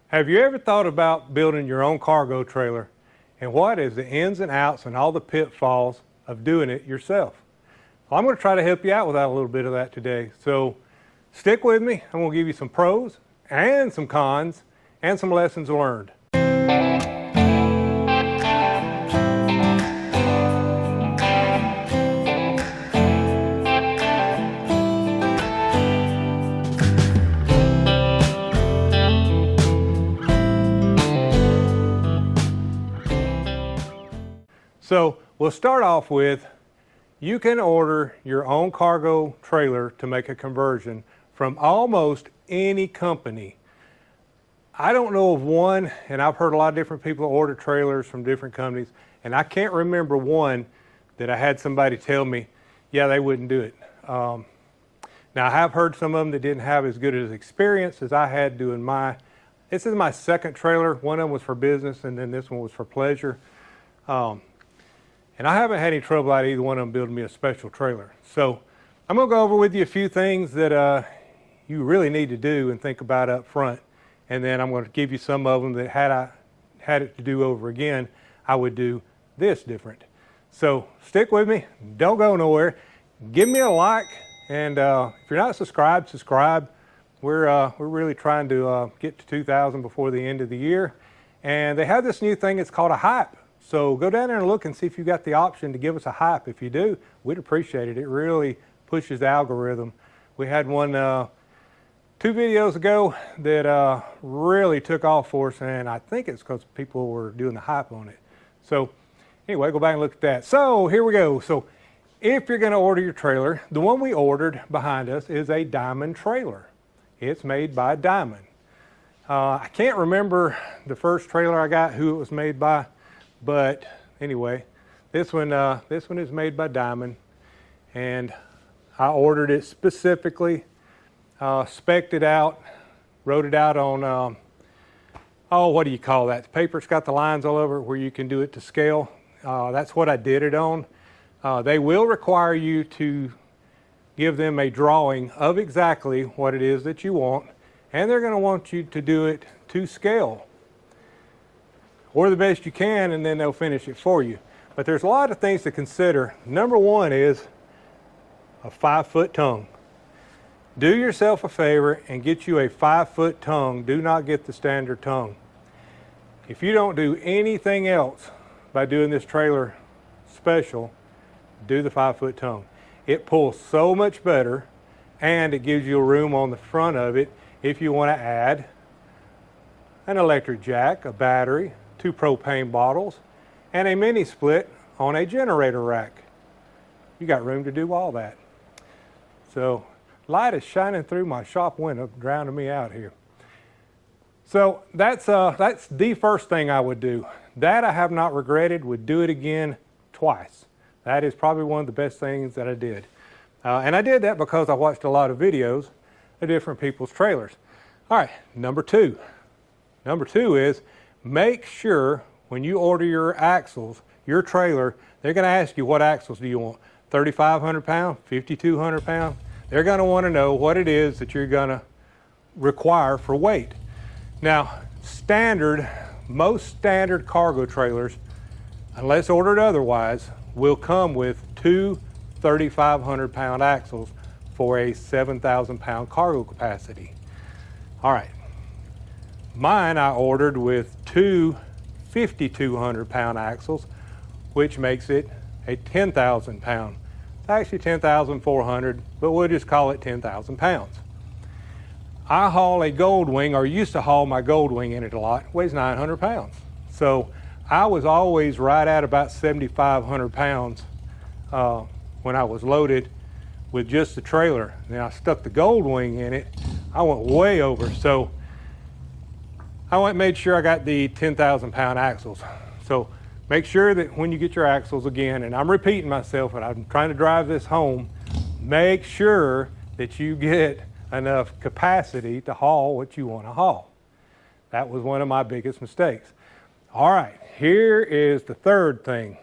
Have you ever thought about building your own cargo trailer and what is the ins and outs and all the pitfalls of doing it yourself? Well, I'm going to try to help you out with a little bit of that today. So stick with me. I'm going to give you some pros and some cons and some lessons learned. So we'll start off with, you can order your own cargo trailer to make a conversion from almost any company. I don't know of one, and I've heard a lot of different people order trailers from different companies, and I can't remember one that I had somebody tell me, yeah, they wouldn't do it. Now I have heard some of them that didn't have as good as experience as I had doing this is my second trailer. One of them was for business, and then this one was for pleasure. And I haven't had any trouble out of either one of them building me a special trailer. So I'm going to go over with you a few things that you really need to do and think about up front. And then I'm going to give you some of them that had I had it to do over again, I would do this different. So stick with me. Don't go nowhere. Give me a like. And if you're not subscribed, subscribe. We're really trying to get to 2,000 before the end of the year. And they have this new thing, it's called a hype. So go down there and look and see if you got the option to give us a hype. If you do, we'd appreciate it. It really pushes the algorithm. We had one 2 videos ago that really took off for us, and I think it's because people were doing the hype on it. So anyway, go back and look at that. So here we go. So if you're going to order your trailer, the one we ordered behind us is a Diamond trailer. It's made by Diamond. I can't remember the first trailer I got, who it was made by. But anyway, this one is made by Diamond, and I ordered it specifically, spec'd it out, wrote it out on, what do you call that? The paper's got the lines all over it where you can do it to scale. That's what I did it on. They will require you to give them a drawing of exactly what it is that you want, and they're going to want you to do it to scale, or the best you can, and then they'll finish it for you. But there's a lot of things to consider. Number one is a 5-foot tongue. Do yourself a favor and get you a 5-foot tongue. Do not get the standard tongue. If you don't do anything else by doing this trailer special, do the 5-foot tongue. It pulls so much better, and it gives you a room on the front of it if you want to add an electric jack, a battery, 2 propane bottles, and a mini split on a generator rack. You got room to do all that. So light is shining through my shop window, drowning me out here. So that's the first thing I would do. That I have not regretted, would do it again twice. That is probably one of the best things that I did. And I did that because I watched a lot of videos of different people's trailers. All right, number two. Number two is, make sure when you order your axles, your trailer, they're going to ask you, what axles do you want? 3,500 pound, 5,200 pound? They're going to want to know what it is that you're going to require for weight. Now, most standard cargo trailers, unless ordered otherwise, will come with 2 3,500 pound axles for a 7,000 pound cargo capacity. All right. Mine I ordered with 2 5,200 pound axles, which makes it a 10,000 pound. It's actually 10,400, but we'll just call it 10,000 pounds. I haul a Goldwing, or used to haul my Goldwing in it a lot, weighs 900 pounds. So I was always right at about 7,500 pounds when I was loaded with just the trailer. Then I stuck the Goldwing in it, I went way over. So I went and made sure I got the 10,000 pound axles. So make sure that when you get your axles again, and I'm repeating myself, and I'm trying to drive this home, make sure that you get enough capacity to haul what you want to haul. That was one of my biggest mistakes. All right, here is the third thing.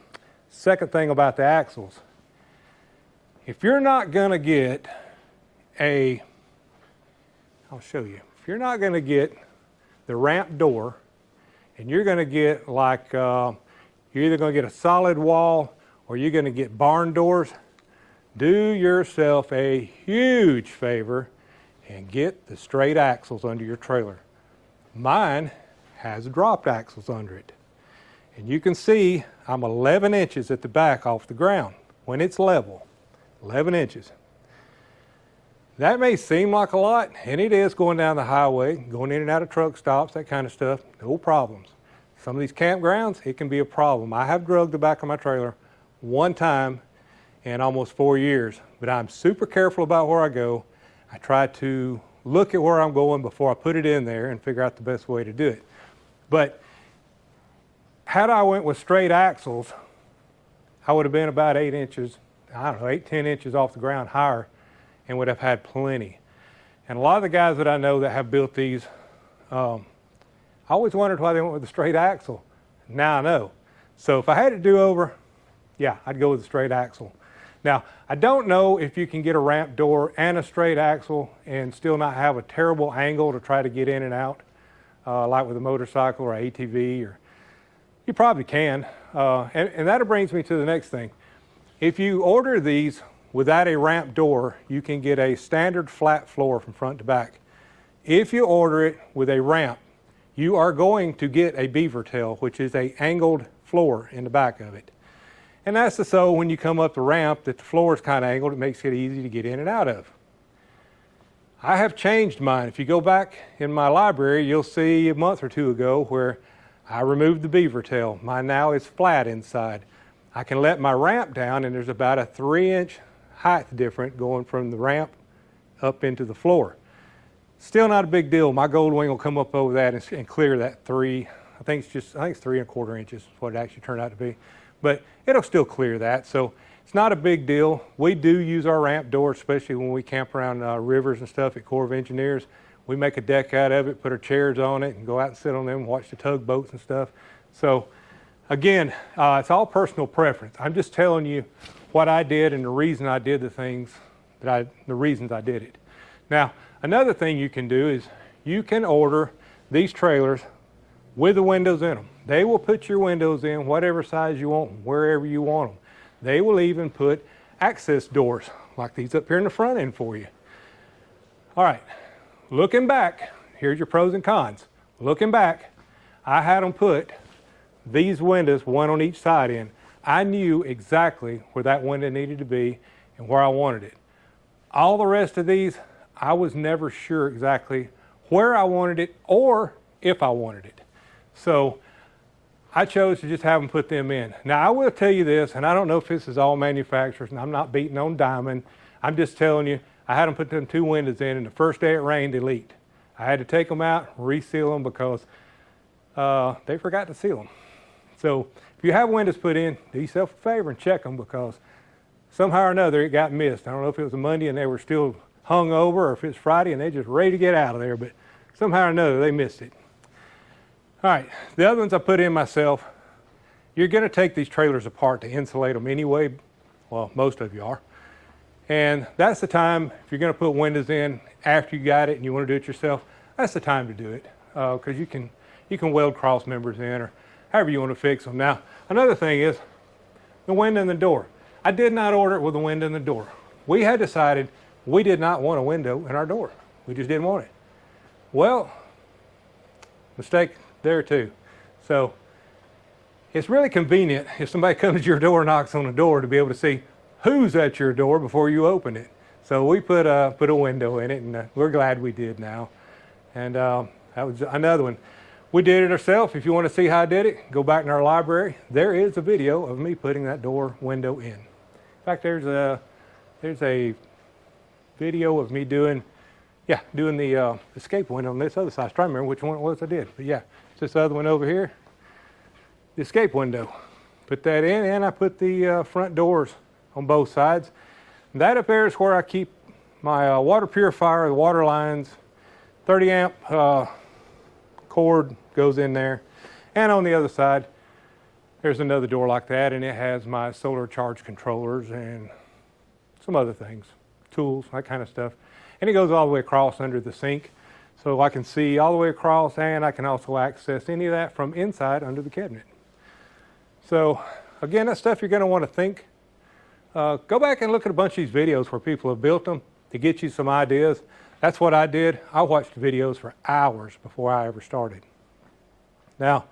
Second thing about the axles. If you're not going to get I'll show you. If you're not going to get the ramp door, and you're going to get like, you're either going to get a solid wall or you're going to get barn doors, do yourself a huge favor and get the straight axles under your trailer. Mine has dropped axles under it. And you can see I'm 11 inches at the back off the ground when it's level, 11 inches. That may seem like a lot, and it is going down the highway, going in and out of truck stops, that kind of stuff, no problems. Some of these campgrounds, it can be a problem. I have drugged the back of my trailer one time in almost 4 years, but I'm super careful about where I go. I try to look at where I'm going before I put it in there and figure out the best way to do it. But had I went with straight axles, I would have been about 8 inches, I don't know, 8, 10 inches off the ground higher and would have had plenty. And a lot of the guys that I know that have built these, I always wondered why they went with a straight axle. Now I know. So if I had to do over, yeah, I'd go with a straight axle. Now, I don't know if you can get a ramp door and a straight axle and still not have a terrible angle to try to get in and out, like with a motorcycle or ATV, or you probably can. And that brings me to the next thing. If you order these without a ramp door, you can get a standard flat floor from front to back. If you order it with a ramp, you are going to get a beaver tail, which is an angled floor in the back of it. And that's so when you come up the ramp that the floor is kind of angled, it makes it easy to get in and out of. I have changed mine. If you go back in my library, you'll see a month or two ago where I removed the beaver tail. Mine now is flat inside. I can let my ramp down, and there's about a 3-inch height difference going from the ramp up into the floor. Still not a big deal. My gold wing will come up over that and clear that 3. I think it's 3¼ inches is what it actually turned out to be. But it'll still clear that, so it's not a big deal. We do use our ramp door, especially when we camp around rivers and stuff at Corps of Engineers. We make a deck out of it, put our chairs on it, and go out and sit on them and watch the tugboats and stuff. So again, it's all personal preference. I'm just telling you what I did and the reason I did the things the reasons I did it. Now, another thing you can do is you can order these trailers with the windows in them. They will put your windows in whatever size you want them, wherever you want them. They will even put access doors like these up here in the front end for you. All right, looking back, here's your pros and cons. Looking back, I had them put these windows, one on each side in. I knew exactly where that window needed to be and where I wanted it. All the rest of these, I was never sure exactly where I wanted it or if I wanted it. So I chose to just have them put them in. Now I will tell you this, and I don't know if this is all manufacturers, and I'm not beating on Diamond. I'm just telling you, I had them put them 2 windows in, and the first day it rained, they leaked. I had to take them out, reseal them because they forgot to seal them. So if you have windows put in, do yourself a favor and check them, because somehow or another it got missed. I don't know if it was a Monday and they were still hung over, or if it's Friday and they're just ready to get out of there, but somehow or another they missed it. All right, the other ones I put in myself. You're going to take these trailers apart to insulate them anyway. Well, most of you are. And that's the time, if you're going to put windows in after you got it and you want to do it yourself, that's the time to do it. Because you can weld cross members in or however you want to fix them. Now, another thing is the window and the door. I did not order it with a window and the door. We had decided we did not want a window in our door. We just didn't want it. Well, mistake there too. So it's really convenient if somebody comes to your door and knocks on the door to be able to see who's at your door before you open it. So we put a window in it, and we're glad we did now. And that was another one. We did it ourselves. If you want to see how I did it, go back in our library. There is a video of me putting that door window in. In fact, there's a video of me doing the escape window on this other side. I was trying to remember which one it was I did. But yeah, it's this other one over here. The escape window. Put that in, and I put the front doors on both sides. And that up there is where I keep my water purifier, the water lines, 30 amp cord goes in there. And on the other side, there's another door like that, and it has my solar charge controllers and some other things, tools, that kind of stuff. And it goes all the way across under the sink. So I can see all the way across, and I can also access any of that from inside under the cabinet. So again, that's stuff you're going to want to think. Go back and look at a bunch of these videos where people have built them to get you some ideas. That's what I did. I watched videos for hours before I ever started. Now,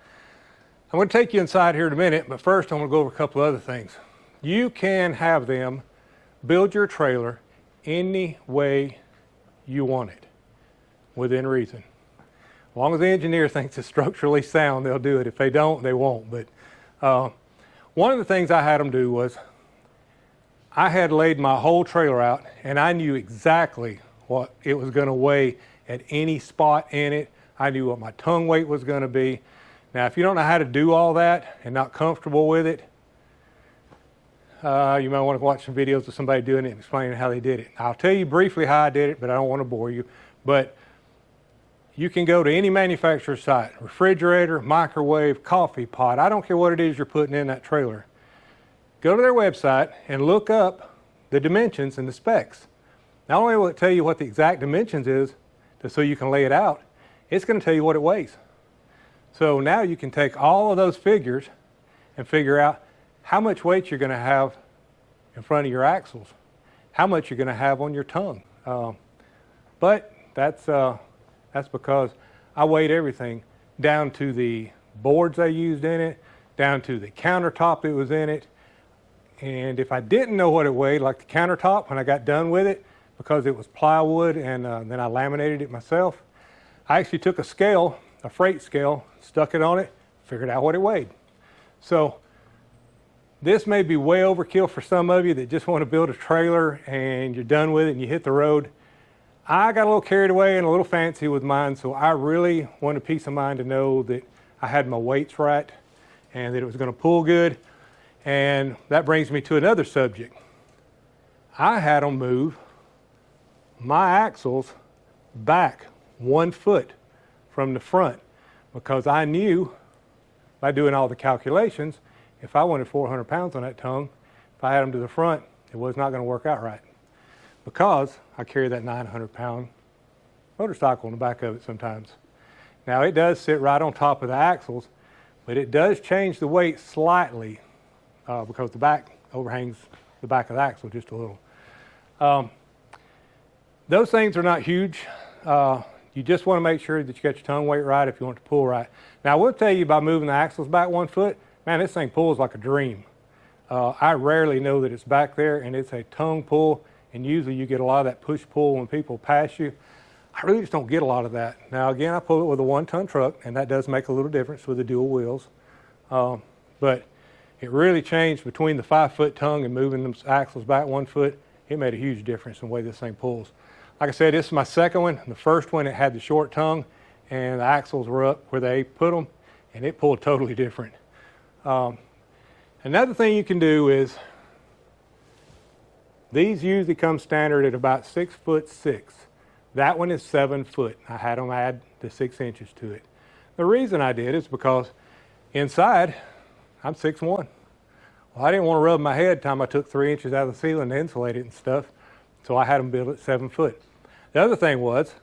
I'm going to take you inside here in a minute, but first I'm going to go over a couple of other things. You can have them build your trailer any way you want it, within reason. As long as the engineer thinks it's structurally sound, they'll do it. If they don't, they won't. But one of the things I had them do was I had laid my whole trailer out, and I knew exactly what it was going to weigh at any spot in it. I knew what my tongue weight was going to be. Now, if you don't know how to do all that and not comfortable with it, you might want to watch some videos of somebody doing it and explaining how they did it. I'll tell you briefly how I did it, but I don't want to bore you. But you can go to any manufacturer's site, refrigerator, microwave, coffee pot. I don't care what it is you're putting in that trailer. Go to their website and look up the dimensions and the specs. Not only will it tell you what the exact dimensions is, so you can lay it out, it's going to tell you what it weighs. So now you can take all of those figures and figure out how much weight you're going to have in front of your axles, how much you're going to have on your tongue. But that's because I weighed everything down to the boards I used in it, down to the countertop that was in it. And if I didn't know what it weighed, like the countertop, when I got done with it, because it was plywood and then I laminated it myself, I actually took a scale, a freight scale, stuck it on it, figured out what it weighed. So this may be way overkill for some of you that just want to build a trailer and you're done with it and you hit the road. I got a little carried away and a little fancy with mine, so I really wanted peace of mind to know that I had my weights right and that it was going to pull good. And that brings me to another subject. I had them move my axles back 1 foot from the front because I knew by doing all the calculations, if I wanted 400 pounds on that tongue, if I had them to the front, it was not going to work out right because I carry that 900-pound motorcycle in the back of it sometimes. Now, it does sit right on top of the axles, but it does change the weight slightly because the back overhangs the back of the axle just a little. Those things are not huge. You just want to make sure that you got your tongue weight right if you want to pull right. Now, I will tell you by moving the axles back 1 foot, man, this thing pulls like a dream. I rarely know that it's back there, and it's a tongue pull, and usually you get a lot of that push-pull when people pass you. I really just don't get a lot of that. Now, again, I pull it with a 1-ton truck, and that does make a little difference with the dual wheels. But it really changed between the 5-foot tongue and moving them axles back 1 foot. It made a huge difference in the way this thing pulls. Like I said, this is my second one. The first one, it had the short tongue, and the axles were up where they put them, and it pulled totally different. Another thing you can do is, these usually come standard at about 6'6". That one is 7 foot. I had them add the 6 inches to it. The reason I did is because inside, I'm 6'1". Well, I didn't want to rub my head time I took 3 inches out of the ceiling to insulate it and stuff, so I had them built at 7 foot. The other thing was,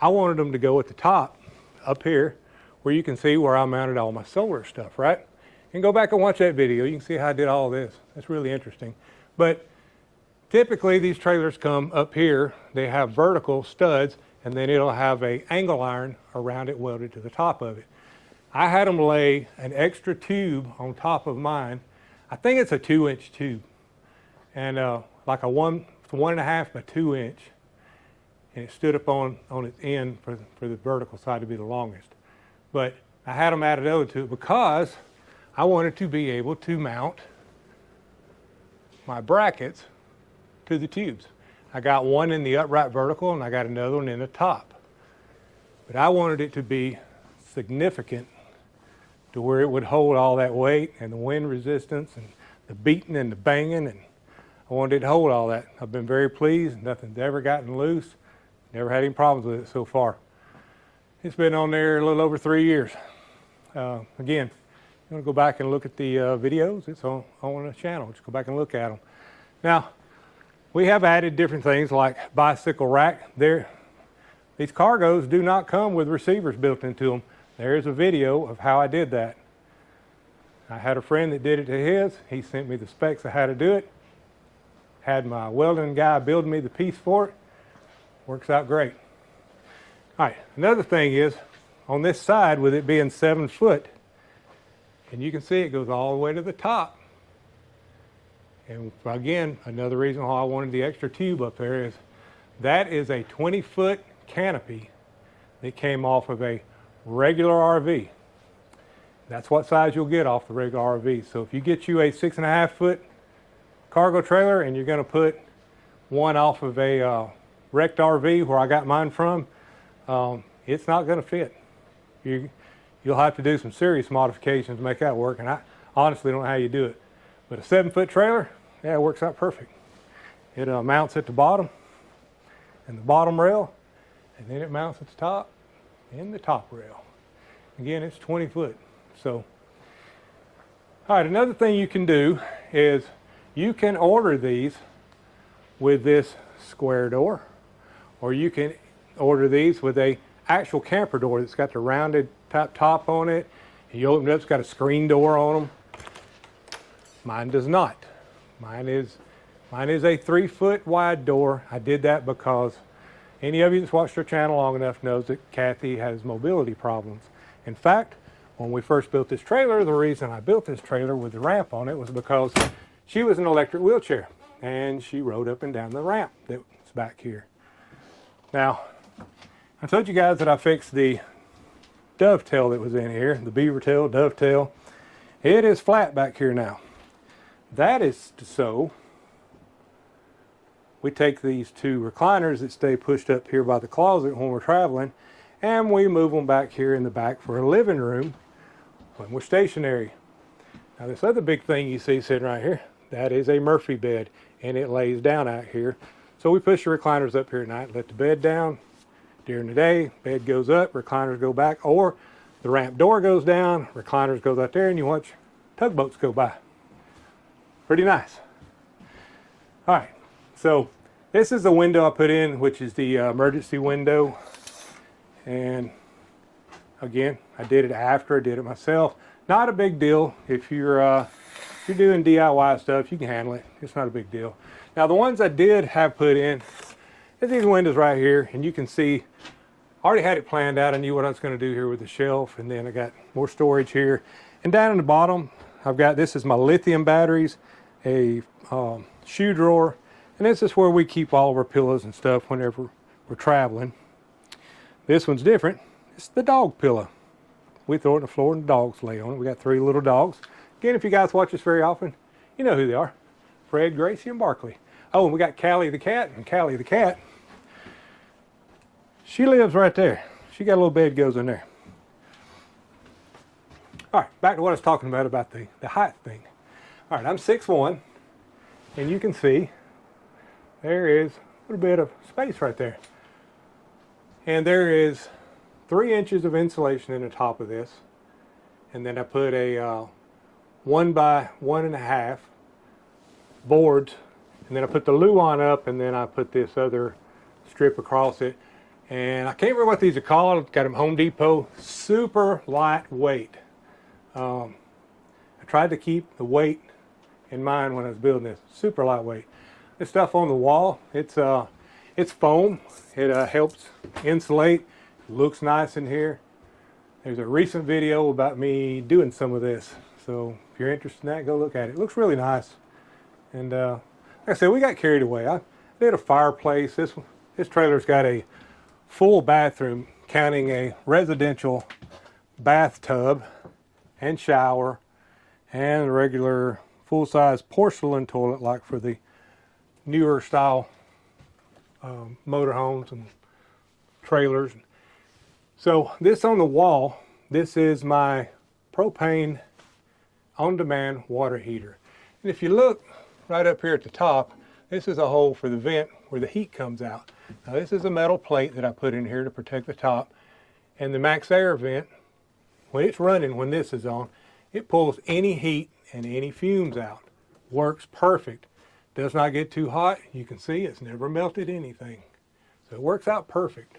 I wanted them to go at the top, up here, where you can see where I mounted all my solar stuff, right? And go back and watch that video. You can see how I did all this. That's really interesting. But typically, these trailers come up here. They have vertical studs, and then it'll have an angle iron around it welded to the top of it. I had them lay an extra tube on top of mine. I think it's a 2-inch tube, and like a 1.5 by 2 inch, and it stood up on its end for the vertical side to be the longest. But I had them added over to it because I wanted to be able to mount my brackets to the tubes. I got one in the upright vertical and I got another one in the top. But I wanted it to be significant to where it would hold all that weight and the wind resistance and the beating and the banging, and I wanted it to hold all that. I've been very pleased. Nothing's ever gotten loose. Never had any problems with it so far. It's been on there a little over 3 years. Again, you want to go back and look at the videos, it's on the channel. Just go back and look at them. Now, we have added different things like bicycle rack. These cargos do not come with receivers built into them. There is a video of how I did that. I had a friend that did it to his. He sent me the specs of how to do it. Had my welding guy build me the piece for it. Works out great. All right, another thing is, on this side, with it being 7 foot, and you can see it goes all the way to the top. And again, another reason why I wanted the extra tube up there is that is a 20-foot canopy that came off of a regular RV. That's what size you'll get off the regular RV. So if you get you a 6.5 foot cargo trailer and you're going to put one off of a wrecked RV where I got mine from, it's not going to fit. You'll have to do some serious modifications to make that work, and I honestly don't know how you do it. But a 7-foot trailer, yeah, it works out perfect. It mounts at the bottom and the bottom rail, and then it mounts at the top and the top rail. Again, it's 20 foot. So, all right, another thing you can do is you can order these with this square door, or you can order these with a actual camper door that's got the rounded top on it. You open it up, it's got a screen door on them. Mine does not. Mine is a 3-foot wide door. I did that because any of you that's watched our channel long enough knows that Kathy has mobility problems. In fact, when we first built this trailer, the reason I built this trailer with the ramp on it was because she was in an electric wheelchair and she rode up and down the ramp that was back here. Now, I told you guys that I fixed the dovetail that was in here, the beaver tail, dovetail. It is flat back here now. That is so we take these 2 recliners that stay pushed up here by the closet when we're traveling, and we move them back here in the back for a living room when we're stationary. Now this other big thing you see sitting right here, that is a Murphy bed, and it lays down out here. So we push the recliners up here at night, let the bed down. During the day, bed goes up, recliners go back, or the ramp door goes down, recliners goes out there, and you watch tugboats go by. Pretty nice. All right, so this is the window I put in, which is the emergency window. And again, I did it after I did it myself. Not a big deal. If you're doing DIY stuff, you can handle it. It's not a big deal. Now the ones I did have put in is these windows right here, and you can see I already had it planned out. I knew what I was going to do here with the shelf, and then I got more storage here. And down in the bottom, I've got, this is my lithium batteries, a shoe drawer, and this is where we keep all of our pillows and stuff whenever we're traveling. This one's different. It's the dog pillow. We throw it on the floor and the dogs lay on it. We got 3 little dogs. Again, if you guys watch us very often, you know who they are. Fred, Gracie, and Barkley. Oh, and we got Callie the cat, and Callie the cat, she lives right there. She got a little bed goes in there. All right, back to what I was talking about the height thing. All right, I'm 6'1", and you can see there is a little bit of space right there. And there is 3 inches of insulation in the top of this. And then I put a 1 by 1.5 boards. And then I put the luan up, and then I put this other strip across it. And I can't remember what these are called. Got them Home Depot. Super lightweight. I tried to keep the weight in mind when I was building this. Super lightweight. This stuff on the wall, it's foam. It helps insulate. It looks nice in here. There's a recent video about me doing some of this. So if you're interested in that, go look at it. It looks really nice. And like I said, we got carried away. I did a fireplace. This trailer's got a full bathroom, counting a residential bathtub and shower and a regular full-size porcelain toilet like for the newer style motorhomes and trailers. So this on the wall, this is my propane on-demand water heater. And if you look right up here at the top, this is a hole for the vent where the heat comes out. Now this is a metal plate that I put in here to protect the top. And the max air vent, when it's running, when this is on, it pulls any heat and any fumes out. Works perfect. Does not get too hot. You can see it's never melted anything. So it works out perfect.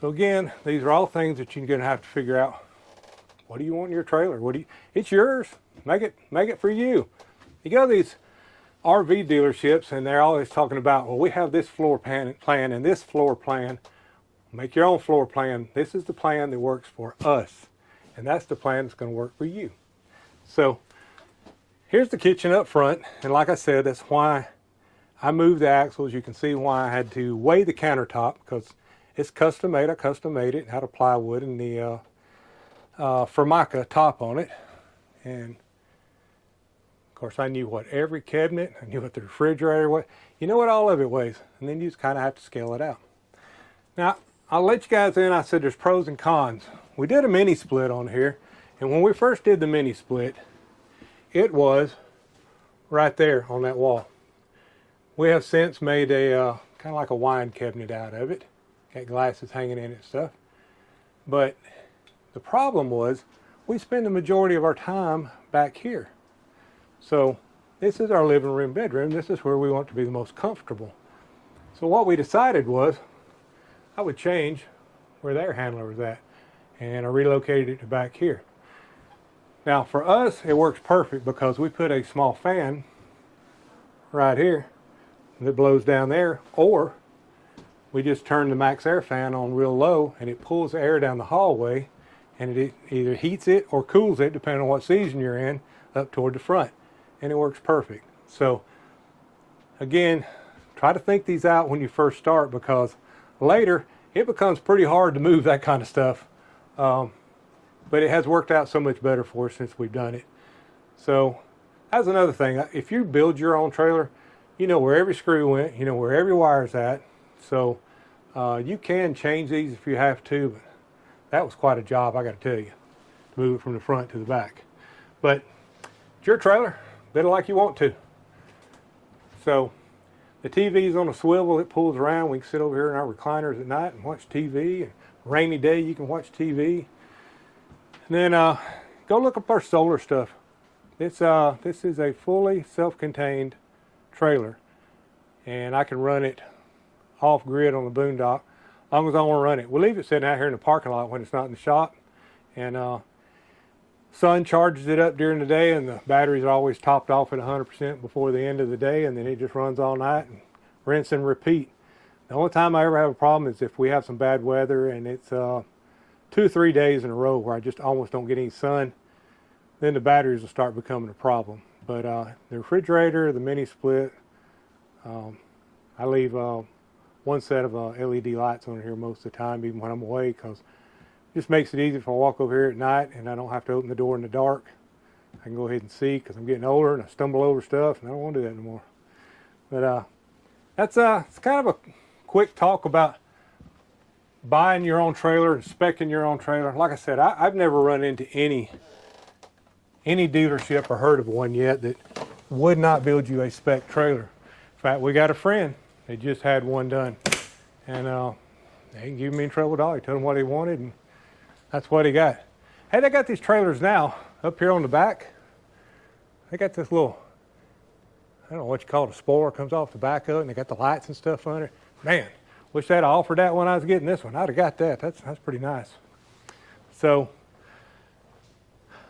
So again, these are all things that you're going to have to figure out. What do you want in your trailer? It's yours. Make it for you. You go to these RV dealerships and they're always talking about, well, we have this floor plan and this floor plan. Make your own floor plan. This is the plan that works for us. And that's the plan that's going to work for you. So here's the kitchen up front. And like I said, that's why I moved the axles. You can see why I had to weigh the countertop, because it's custom made. I custom made it out of plywood and the Formica top on it. And of course I knew what every cabinet, I knew what the refrigerator was. You know what all of it weighs. And then you just kind of have to scale it out. Now, I'll let you guys in. I said there's pros and cons. We did a mini split on here. And when we first did the mini split, it was right there on that wall. We have since made a kind of like a wine cabinet out of it. Got glasses hanging in it and stuff. But the problem was we spend the majority of our time back here. So this is our living room, bedroom. This is where we want to be the most comfortable. So what we decided was I would change where the air handler was at. And I relocated it to back here. Now for us, it works perfect because we put a small fan right here that blows down there, or we just turn the max air fan on real low and it pulls the air down the hallway, and it either heats it or cools it depending on what season you're in up toward the front, and it works perfect. So again, try to think these out when you first start, because later it becomes pretty hard to move that kind of stuff, but it has worked out so much better for us since we've done it. So that's another thing. If you build your own trailer, you know where every screw went, you know where every wire's at. So you can change these if you have to, but that was quite a job, I got to tell you, to move it from the front to the back. But it's your trailer, build it like you want to. So the TV's on a swivel, it pulls around. We can sit over here in our recliners at night and watch TV. And rainy day, you can watch TV. And then go look up our solar stuff. This is a fully self-contained trailer, and I can run it off grid on the boondock as long as I want to run it. We'll leave it sitting out here in the parking lot when it's not in the shop, and sun charges it up during the day, and the batteries are always topped off at 100% before the end of the day, and then it just runs all night and rinse and repeat. The only time I ever have a problem is if we have some bad weather and it's 2 or 3 days in a row where I just almost don't get any sun, then the batteries will start becoming a problem. But the refrigerator, the mini split, I leave one set of LED lights on here most of the time, even when I'm away, because it just makes it easy if I walk over here at night and I don't have to open the door in the dark. I can go ahead and see, because I'm getting older and I stumble over stuff, and I don't want to do that anymore. But that's it's kind of a quick talk about buying your own trailer and speccing your own trailer. Like I said, I've never run into any dealership or heard of one yet that would not build you a spec trailer. In fact, we got a friend that just had one done, and they didn't give me any trouble at all. He told him what he wanted, and that's what he got. Hey, they got these trailers now up here on the back. They got this little, I don't know what you call it, a spoiler comes off the back of it, and they got the lights and stuff under it. Man, wish they'd offered that when I was getting this one. I'd have got that. That's pretty nice. So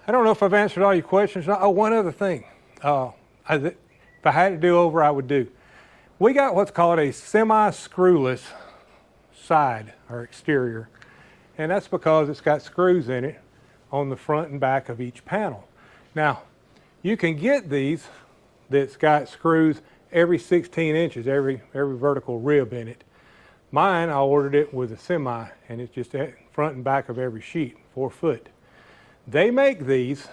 I don't know if I've answered all your questions. Oh, one other thing. If I had to do over, I would do. We got what's called a semi-screwless side or exterior. And that's because it's got screws in it on the front and back of each panel. Now, you can get these that's got screws every 16 inches, every vertical rib in it. Mine, I ordered it with a semi, and it's just front and back of every sheet, 4 foot. They make these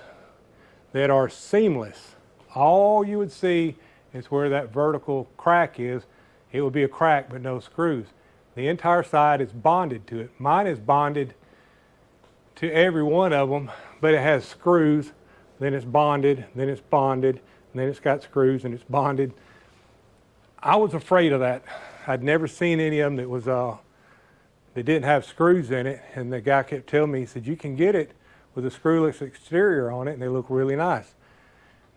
that are seamless. All you would see is where that vertical crack is. It would be a crack but no screws. The entire side is bonded to it. Mine is bonded to every one of them, but it has screws, then it's bonded, then it's bonded, and then it's got screws and it's bonded. I was afraid of that. I'd never seen any of them that was that didn't have screws in it, and the guy kept telling me, he said, you can get it with a screwless exterior on it, and they look really nice.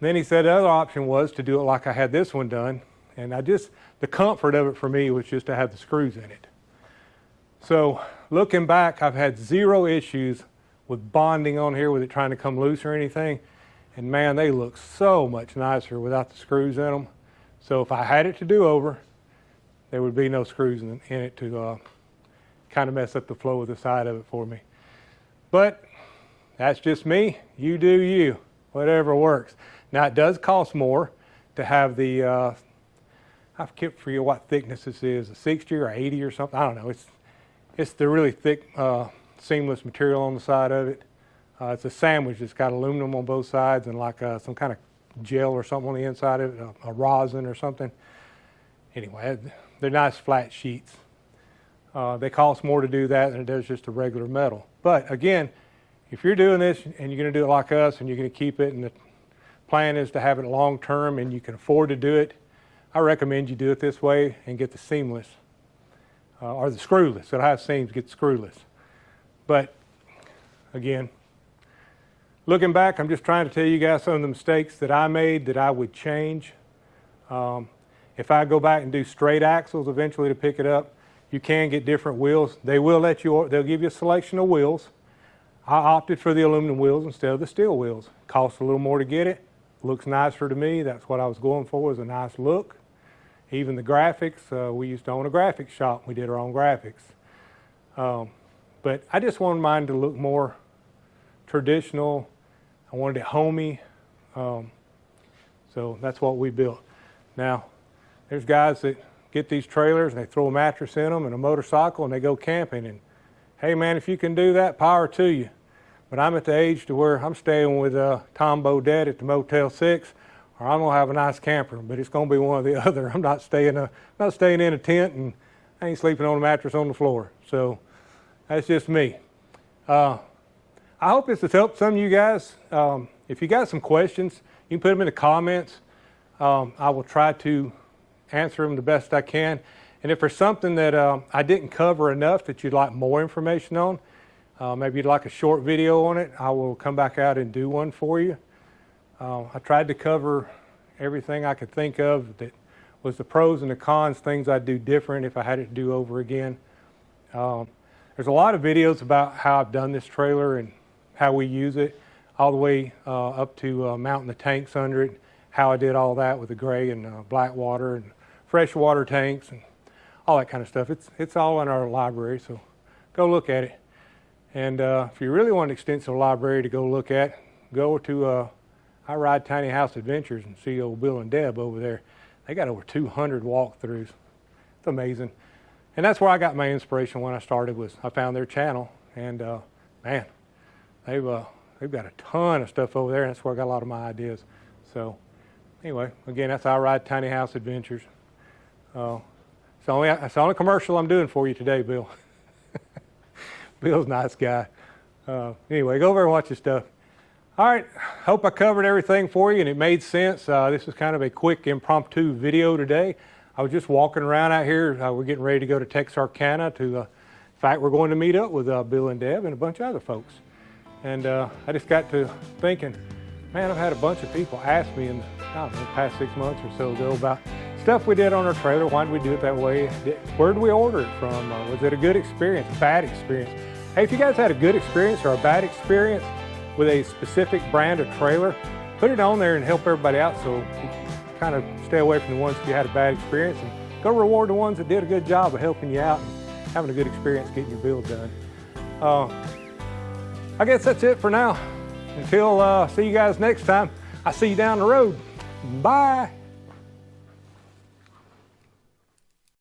Then he said the other option was to do it like I had this one done, and the comfort of it for me was just to have the screws in it. So looking back, I've had zero issues with bonding on here with it trying to come loose or anything. And man, they look so much nicer without the screws in them. So if I had it to do over, there would be no screws in it to kind of mess up the flow of the side of it for me. But that's just me. You do you, whatever works. Now it does cost more to have the, I can't forget what thickness this is, a 60 or 80 or something. I don't know. It's the really thick seamless material on the side of it. It's a sandwich. It's got aluminum on both sides and like some kind of gel or something on the inside of it, a rosin or something. Anyway, they're nice flat sheets. They cost more to do that than it does just a regular metal. But again, if you're doing this and you're going to do it like us and you're going to keep it and the plan is to have it long term and you can afford to do it, I recommend you do it this way and get the seamless or the screwless. It'll have seams, get screwless. But again, looking back, I'm just trying to tell you guys some of the mistakes that I made that I would change. If I go back and do straight axles eventually to pick it up, you can get different wheels. They will let you, they'll give you a selection of wheels. I opted for the aluminum wheels instead of the steel wheels. Costs a little more to get it. Looks nicer to me. That's what I was going for, was a nice look. Even the graphics, we used to own a graphics shop. We did our own graphics. But I just wanted mine to look more traditional. I wanted it homey. So that's what we built. Now, there's guys that get these trailers and they throw a mattress in them and a motorcycle and they go camping. And hey man, if you can do that, power to you. But I'm at the age to where I'm staying with Tom Bodette at the Motel 6, or I'm gonna have a nice camper, but it's gonna be one or the other. I'm not staying in a tent, and I ain't sleeping on a mattress on the floor. So that's just me. I hope this has helped some of you guys. If you got some questions, you can put them in the comments. I will try to answer them the best I can. And if there's something that I didn't cover enough that you'd like more information on, maybe you'd like a short video on it, I will come back out and do one for you. I tried to cover everything I could think of that was the pros and the cons, things I'd do different if I had it to do over again. There's a lot of videos about how I've done this trailer and how we use it, all the way up to mounting the tanks under it, how I did all that with the gray and black water and freshwater tanks and all that kind of stuff. It's all in our library, so go look at it. And if you really want an extensive library to go look at, go to I Ride Tiny House Adventures and see old Bill and Deb over there. They got over 200 walkthroughs. It's amazing. And that's where I got my inspiration when I started, was I found their channel. And man, they've got a ton of stuff over there, and that's where I got a lot of my ideas. So anyway, again, that's I Ride Tiny House Adventures. It's the only commercial I'm doing for you today, Bill. Bill's a nice guy. Anyway, go over and watch his stuff. All right, hope I covered everything for you and it made sense. This is kind of a quick impromptu video today. I was just walking around out here. We're getting ready to go to Texarkana to, in fact, we're going to meet up with Bill and Deb and a bunch of other folks. And I just got to thinking, man, I've had a bunch of people ask me in the past 6 months or so ago about stuff we did on our trailer. Why did we do it that way? Where did we order it from? Was it a good experience, a bad experience? Hey, if you guys had a good experience or a bad experience with a specific brand of trailer, put it on there and help everybody out, so you kind of stay away from the ones that you had a bad experience and go reward the ones that did a good job of helping you out and having a good experience getting your build done. I guess that's it for now. Until see you guys next time. I'll see you down the road. Bye.